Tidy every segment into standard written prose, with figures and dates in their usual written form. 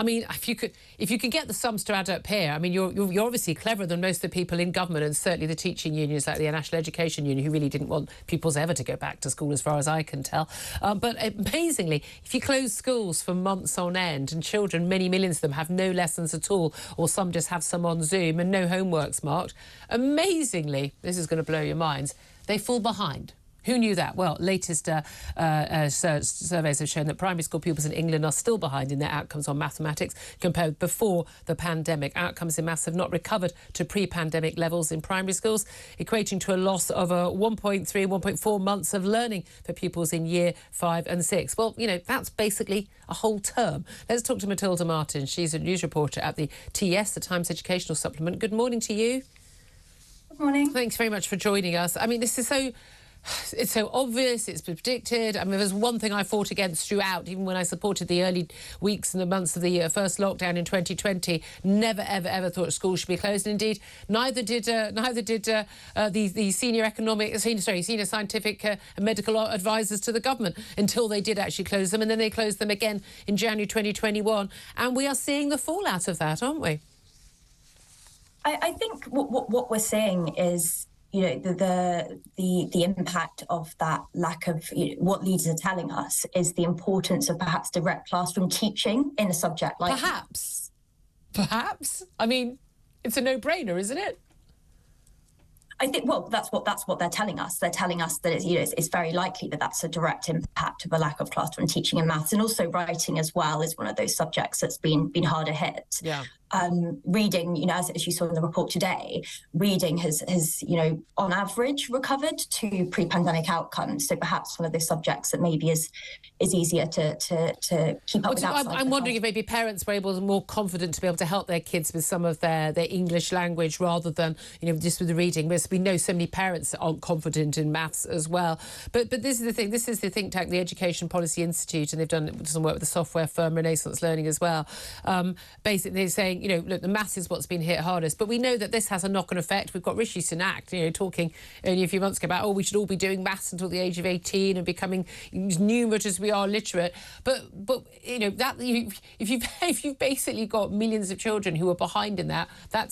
I mean, if you could get the sums to add up here, I mean, you're obviously cleverer than most of the people in government, and certainly the teaching unions like the National Education Union, who really didn't want pupils ever to go back to school, as far as I can tell. But amazingly, if you close schools for months on end and children, many millions of them, have no lessons at all, or some just have some on Zoom and no homeworks marked, amazingly, this is going to blow your minds, they fall behind. Who knew that? Well, latest surveys have shown that primary school pupils in England are still behind in their outcomes on mathematics compared before the pandemic. Outcomes in maths have not recovered to pre-pandemic levels in primary schools, equating to a loss of 1.3, 1.4 months of learning for pupils in year 5 and 6. Well, you know, that's basically a whole term. Let's talk to Matilda Martin. She's a news reporter at the TS, the Times Educational Supplement. Good morning to you. Good morning. Thanks very much for joining us. I mean, this is it's so obvious, it's predicted. I mean, there's one thing I fought against throughout, even when I supported the early weeks and the months of the first lockdown in 2020. Never, ever thought schools should be closed. And indeed, neither did the senior scientific and medical advisors to the government, until they did actually close them. And then they closed them again in January 2021. And we are seeing the fallout of that, aren't we? I think what we're seeing is, you know, the impact of that lack of, you know, what leaders are telling us is the importance of perhaps direct classroom teaching in a subject like perhaps. I mean, it's a no-brainer, isn't it? I think, well, that's what they're telling us. They're telling us that it's very likely that that's a direct impact of a lack of classroom teaching in maths, and also writing as well is one of those subjects that's been harder hit. Yeah. Reading, you know, as you saw in the report today, reading has you know, on average recovered to pre-pandemic outcomes. So perhaps one of those subjects that maybe is easier to keep up with. I'm wondering if maybe parents were more confident to be able to help their kids with some of their English language rather than, you know, just with the reading. Because we know so many parents aren't confident in maths as well. But this is the thing. This is the think tank, the Education Policy Institute, and they've done some work with the software firm Renaissance Learning as well. Basically, they're saying, you know, look, the maths is what's been hit hardest, but we know that this has a knock-on effect. We've got Rishi Sunak, you know, talking only a few months ago about, we should all be doing maths until the age of 18 and becoming as numerate as we are literate. But you know, that if you've basically got millions of children who are behind in that,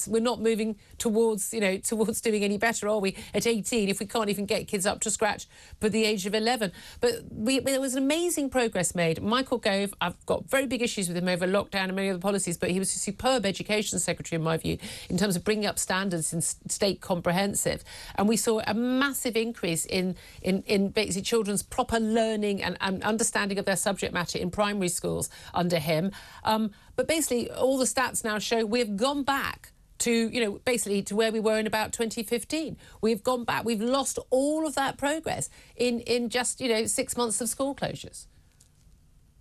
we're not moving towards doing any better, are we? At 18, if we can't even get kids up to scratch by the age of 11. But there was amazing progress made. Michael Gove, I've got very big issues with him over lockdown and many other policies, but he was a superb education secretary, in my view, in terms of bringing up standards in state comprehensive. And we saw a massive increase in basically children's proper learning and understanding of their subject matter in primary schools under him. But basically, all the stats now show we've gone back to, you know, basically to where we were in about 2015. We've gone back. We've lost all of that progress in just, you know, 6 months of school closures.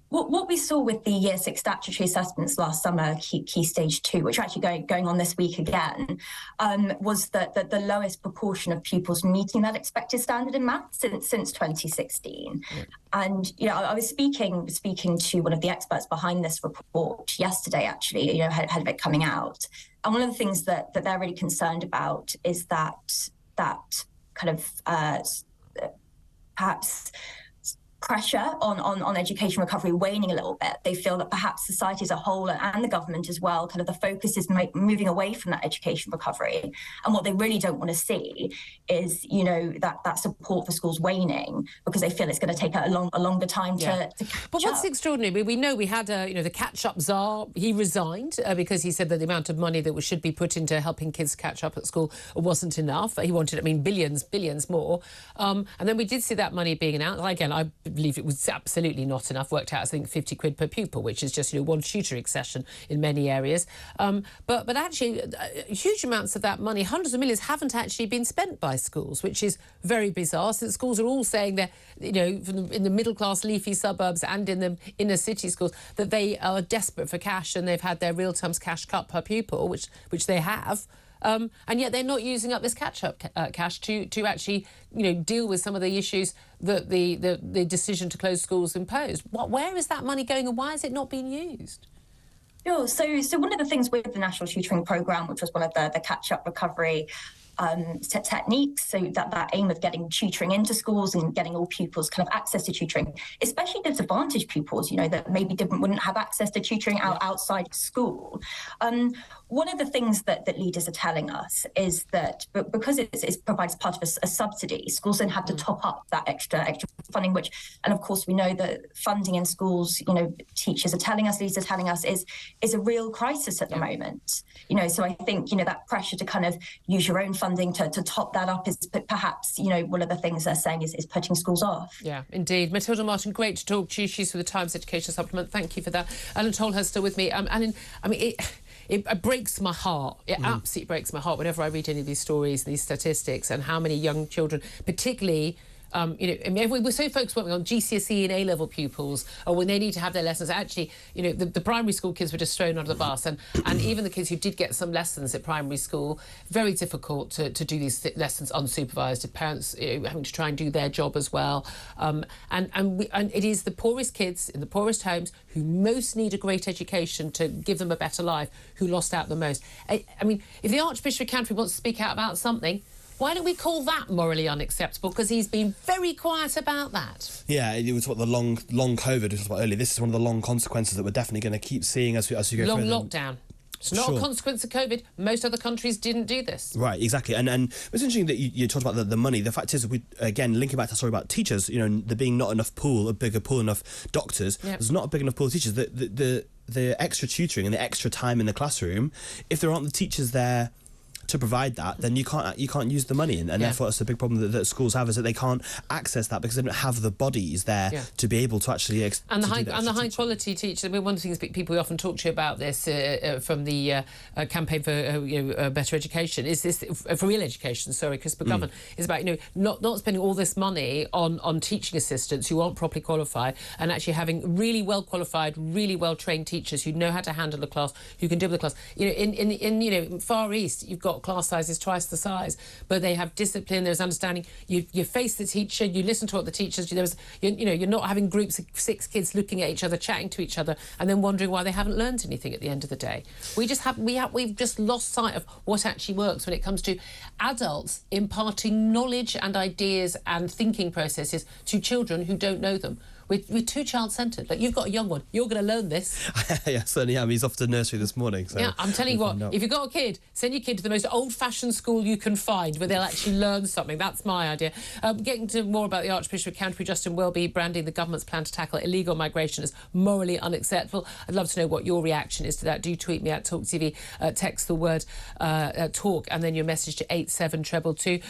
What we saw with the Year 6 statutory assessments last summer, Key Stage 2, which are actually going on this week again, was that the lowest proportion of pupils meeting that expected standard in maths since 2016. Yeah. And, you know, I was speaking to one of the experts behind this report yesterday, actually, you know, ahead of it coming out. And one of the things that they're really concerned about is that kind of perhaps pressure on education recovery waning a little bit. They feel that perhaps society as a whole and the government as well, kind of the focus is moving away from that education recovery. And what they really don't want to see is, you know, that support for schools waning, because they feel it's going to take a longer time to catch But what's up. extraordinary, we know we had you know, the catch-up czar. He resigned because he said that the amount of money that should be put into helping kids catch up at school wasn't enough. He wanted, I mean, billions more. And then we did see that money being announced. Again, I believe it was absolutely not enough. Worked out, I think, 50 quid per pupil, which is just, you know, one tutoring session in many areas. But actually, huge amounts of that money, hundreds of millions, haven't actually been spent by schools, which is very bizarre, since schools are all saying that, you know, in the middle-class leafy suburbs and in the inner city schools, that they are desperate for cash, and they've had their real terms cash cut per pupil, which they have. And yet they're not using up this catch-up cash to actually, you know, deal with some of the issues that the decision to close schools imposed. Where is that money going, and why is it not being used? Sure. So one of the things with the National Tutoring Programme, which was one of the catch-up recovery techniques. So that aim of getting tutoring into schools and getting all pupils kind of access to tutoring, especially disadvantaged pupils, that maybe wouldn't have access to tutoring outside school. One of the things that leaders are telling us is that because it provides part of a subsidy, schools then have to top up that extra funding, and of course we know that funding in schools, teachers are telling us, leaders are telling us, is a real crisis at the moment. So I think, that pressure to kind of use your own funding to top that up is perhaps, one of the things they're saying is putting schools off. Yeah, indeed. Matilda Martin, great to talk to you. She's with the Times Education Supplement. Thank you for that. Alan Tolhurst still with me. Alan, it breaks my heart. It absolutely breaks my heart whenever I read any of these stories, these statistics, and how many young children, particularly, we're so focused on GCSE and A-level pupils, or when they need to have their lessons. Actually, the primary school kids were just thrown under the bus, and even the kids who did get some lessons at primary school, very difficult to do these lessons unsupervised. The parents having to try and do their job as well, and it is the poorest kids in the poorest homes who most need a great education to give them a better life who lost out the most. I mean, if the Archbishop of Canterbury wants to speak out about something, why don't we call that morally unacceptable? Because he's been very quiet about that. Yeah, it was what the long COVID we talked about earlier. This is one of the long consequences that we're definitely going to keep seeing as we go further. Long lockdown. It's not a consequence of COVID. Most other countries didn't do this. Right, exactly. And it's interesting that you talked about the money. The fact is, again, linking back to the story about teachers, there being not enough pool, a bigger pool enough doctors. Yep. There's not a big enough pool of teachers. The extra tutoring and the extra time in the classroom, if there aren't the teachers there to provide that, then you can't use the money, and therefore it's a big problem that schools have, is that they can't access that because they don't have the bodies there to be able to actually and the high quality teachers. I mean, one of the things people we often talk to you about this from the campaign for better education is this for real education. Sorry, Chris McGovern is about not spending all this money on teaching assistants who aren't properly qualified, and actually having really well qualified, really well trained teachers who know how to handle the class, who can deal with the class. In Far East, you've got class sizes twice the size, but they have discipline, there's understanding. You face the teacher, you listen to what the teachers do. You're not having groups of 6 kids looking at each other, chatting to each other, and then wondering why they haven't learned anything at the end of the day. We've just lost sight of what actually works when it comes to adults imparting knowledge and ideas and thinking processes to children who don't know them. We're too child-centred. Like, you've got a young one. You're going to learn this. Yeah, certainly am. He's off to nursery this morning. So yeah, I'm telling you what, if you've got a kid, send your kid to the most old-fashioned school you can find where they'll actually learn something. That's my idea. Getting to more about the Archbishop of Canterbury, Justin Welby branding the government's plan to tackle illegal migration as morally unacceptable. I'd love to know what your reaction is to that. Do tweet me at TalkTV, text the word talk and then your message to 87222.